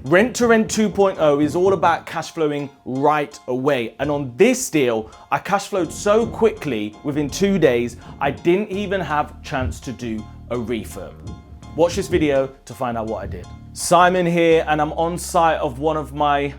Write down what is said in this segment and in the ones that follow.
Rent to Rent 2.0 is all about cash flowing right away. And on this deal, I cash flowed so quickly within 2 days, I didn't even have a chance to do a refurb. Watch this video to find out what I did. Simon here, and I'm on site of one of my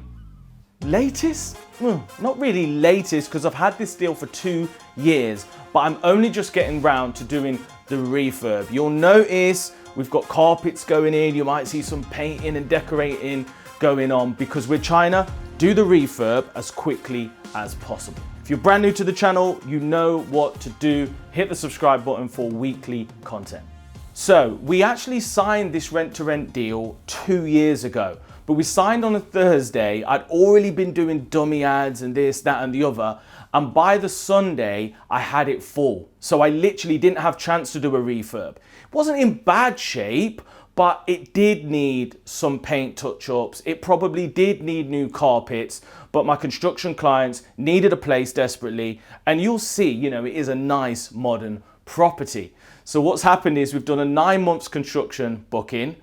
latest, not really latest, because I've had this deal for 2 years, but I'm only just getting round to doing the refurb. You'll notice we've got carpets going in. You might see some painting and decorating going on because we're trying to do the refurb as quickly as possible. If you're brand new to the channel, you know what to do. Hit the subscribe button for weekly content. So we actually signed this rent to rent deal 2 years ago, but we signed on a Thursday. I'd already been doing dummy ads and this, that, and the other. And by the Sunday, I had it full. So I literally didn't have a chance to do a refurb. It wasn't in bad shape, but it did need some paint touch-ups. It probably did need new carpets, but my construction clients needed a place desperately. And you'll see, you know, it is a nice modern property. So what's happened is we've done a 9 months construction booking,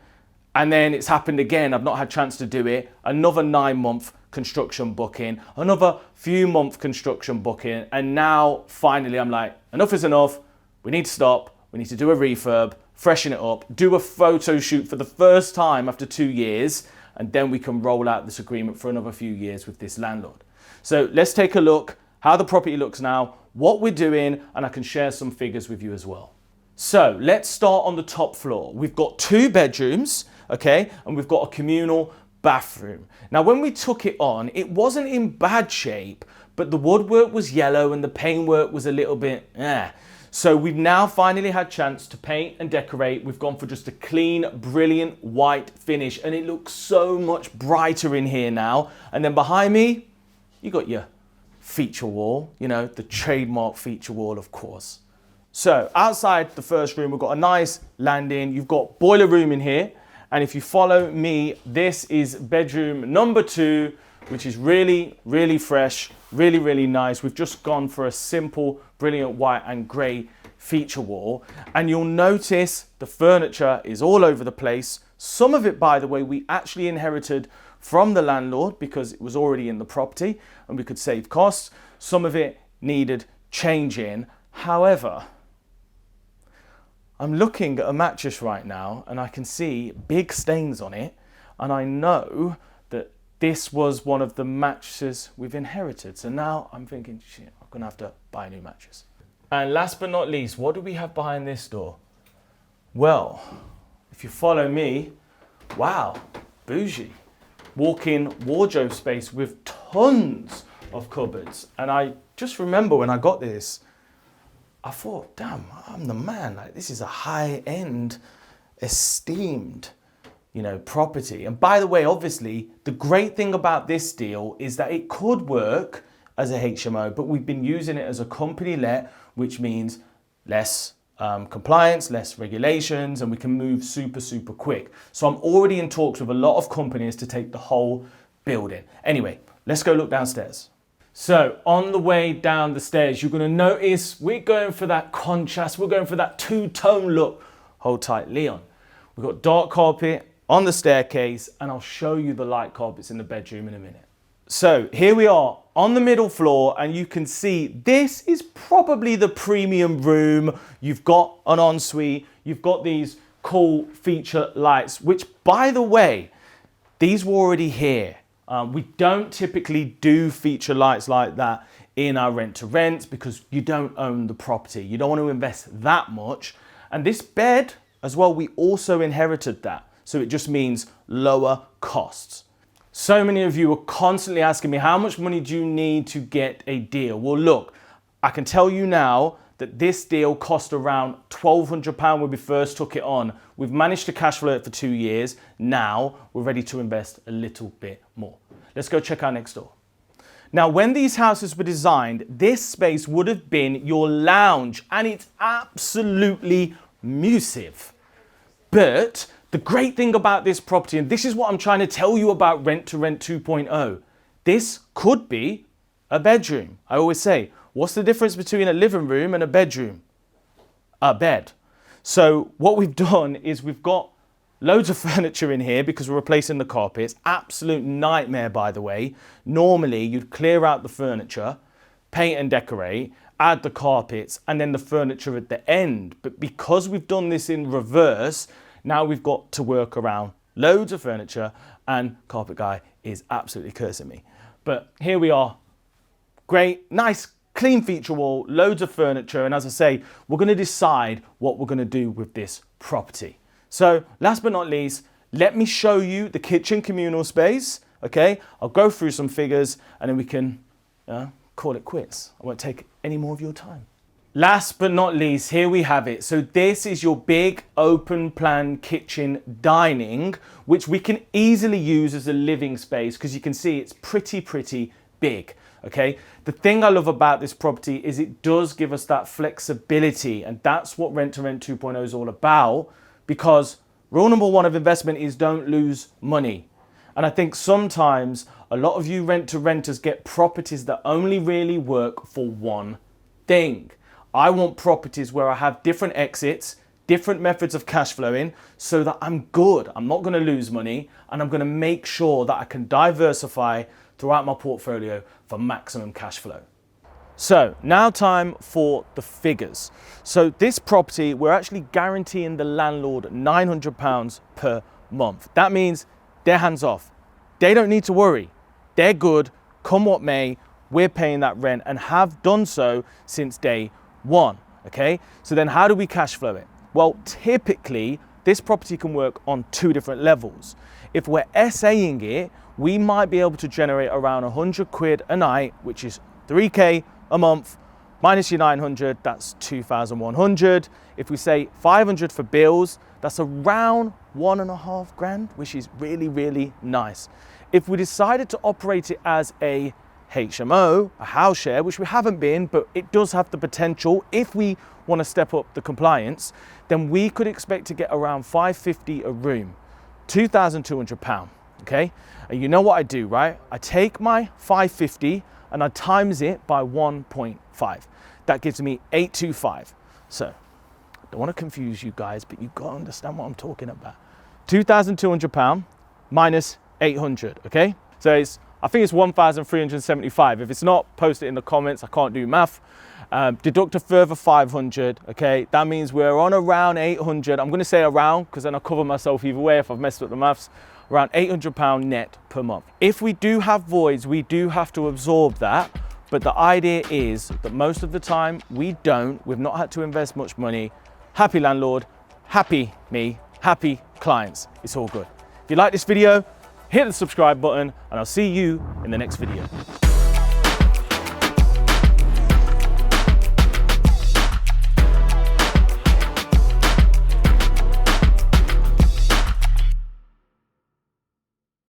and then it's happened again. I've not had a chance to do it. Another 9 month construction booking, another few month construction booking. And now finally I'm like, enough is enough. We need to stop. We need to do a refurb, freshen it up, do a photo shoot for the first time after 2 years. And then we can roll out this agreement for another few years with this landlord. So let's take a look how the property looks now, what we're doing, and I can share some figures with you as well. So let's start on the top floor. We've got 2 bedrooms, okay? And we've got a communal bathroom. Now, when we took it on, it wasn't in bad shape, but the woodwork was yellow and the paintwork was a little bit, So we've now finally had a chance to paint and decorate. We've gone for just a clean, brilliant white finish, and it looks so much brighter in here now. And then behind me, you got your feature wall, you know, the trademark feature wall, of course. So outside the first room, we've got a nice landing. You've got boiler room in here. And if you follow me, this is bedroom number 2, which is really, really fresh, really, really nice. We've just gone for a simple, brilliant white and grey feature wall. And you'll notice the furniture is all over the place. Some of it, by the way, we actually inherited from the landlord because it was already in the property and we could save costs. Some of it needed changing. However, I'm looking at a mattress right now and I can see big stains on it, and I know that this was one of the mattresses we've inherited. So now I'm thinking, shit, I'm gonna have to buy a new mattress. And last but not least, what do we have behind this door? Well, if you follow me, wow, bougie. Walk-in wardrobe space with tons of cupboards. And I just remember when I got this, I thought, damn, I'm the man. Like, this is a high-end, esteemed, you know, property. And by the way, obviously, the great thing about this deal is that it could work as a HMO, but we've been using it as a company let, which means less compliance, less regulations, and we can move super, super quick. So I'm already in talks with a lot of companies to take the whole building. Anyway, let's go look downstairs. So on the way down the stairs, you're going to notice we're going for that contrast. We're going for that two-tone look. Hold tight, Leon. We've got dark carpet on the staircase, and I'll show you the light carpets in the bedroom in a minute. So here we are on the middle floor, and you can see this is probably the premium room. You've got an ensuite. You've got these cool feature lights, which, by the way, these were already here. We don't typically do feature lights like that in our rent to rent because you don't own the property. You don't want to invest that much. And this bed as well, we also inherited that. So it just means lower costs. So many of you are constantly asking me, how much money do you need to get a deal? Well, look, I can tell you now that this deal cost around £1,200 when we first took it on. We've managed to cash flow it for 2 years. Now we're ready to invest a little bit more. Let's go check out next door. Now, when these houses were designed, this space would have been your lounge, and it's absolutely massive. But the great thing about this property, and this is what I'm trying to tell you about Rent to Rent 2.0, this could be a bedroom. I always say, what's the difference between a living room and a bedroom? A bed. So what we've done is we've got Loads of furniture in here because we're replacing the carpets. Absolute nightmare, by the way. Normally, you'd clear out the furniture, paint and decorate, add the carpets, and then the furniture at the end. But because we've done this in reverse, now we've got to work around loads of furniture, and carpet guy is absolutely cursing me. But here we are. Great, nice, clean feature wall, loads of furniture. And as I say, we're going to decide what we're going to do with this property. So last but not least, let me show you the kitchen communal space. Okay, I'll go through some figures and then we can call it quits. I won't take any more of your time. Last but not least, here we have it. So this is your big open plan kitchen dining, which we can easily use as a living space because you can see it's pretty big. Okay, the thing I love about this property is it does give us that flexibility, and that's what Rent to Rent 2.0 is all about, because rule number one of investment is don't lose money. And I think sometimes a lot of you rent to renters get properties that only really work for one thing. I want properties where I have different exits, different methods of cash flowing, so that I'm good. I'm not going to lose money, and I'm going to make sure that I can diversify throughout my portfolio for maximum cash flow. So now time for the figures. So this property, we're actually guaranteeing the landlord £900 per month. That means they're hands off. They don't need to worry. They're good, come what may. We're paying that rent and have done so since day one. Okay, so then how do we cash flow it? Well, typically this property can work on two different levels. If we're SAing it, we might be able to generate around 100 quid a night, which is 3K a month, minus your 900, that's 2,100. If we say 500 for bills, that's around 1.5 grand, which is really nice. If we decided to operate it as a HMO, a house share, which we haven't been, but it does have the potential if we want to step up the compliance, then we could expect to get around 550 a room, £2,200, okay? And you know what I do, right? I take my 550 and I times it by 1.5. That gives me 825. So, I don't want to confuse you guys, but you've got to understand what I'm talking about. £2,200 minus 800, okay? So I think it's 1,375. If it's not, post it in the comments. I can't do math. Deduct a further 500, okay? That means we're on around 800. I'm going to say around because then I'll cover myself either way if I've messed up the maths. Around £800 net per month. If we do have voids, we do have to absorb that. But the idea is that most of the time we don't. We've not had to invest much money. Happy landlord, happy me, happy clients. It's all good. If you like this video, hit the subscribe button and I'll see you in the next video.